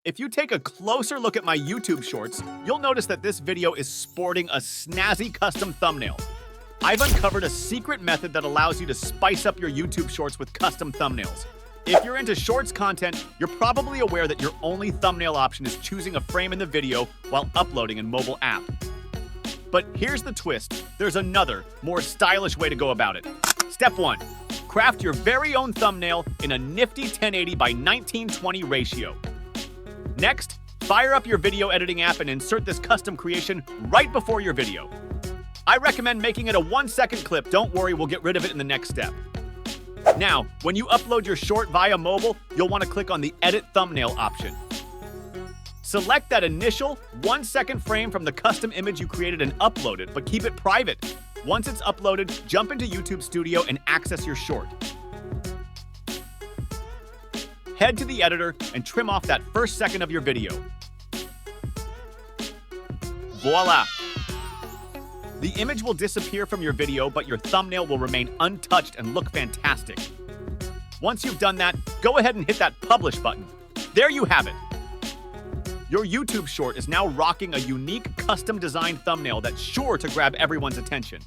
If you take a closer look at my YouTube shorts, you'll notice that this video is sporting a snazzy custom thumbnail. I've uncovered a secret method that allows you to spice up your YouTube shorts with custom thumbnails. If you're into shorts content, you're probably aware that your only thumbnail option is choosing a frame in the video while uploading a mobile app. But here's the twist. There's another, more stylish way to go about it. Step 1. Craft your very own thumbnail in a nifty 1080 by 1920 ratio. Next, fire up your video editing app and insert this custom creation right before your video. I recommend making it a 1-second clip. Don't worry, we'll get rid of it in the next step. Now, when you upload your short via mobile, you'll want to click on the Edit Thumbnail option. Select that initial 1-second frame from the custom image you created and upload it, but keep it private. Once it's uploaded, jump into YouTube Studio and access your short. Head to the editor and trim off that first second of your video. Voila! The image will disappear from your video, but your thumbnail will remain untouched and look fantastic. Once you've done that, go ahead and hit that Publish button. There you have it. Your YouTube short is now rocking a unique, custom-designed thumbnail that's sure to grab everyone's attention.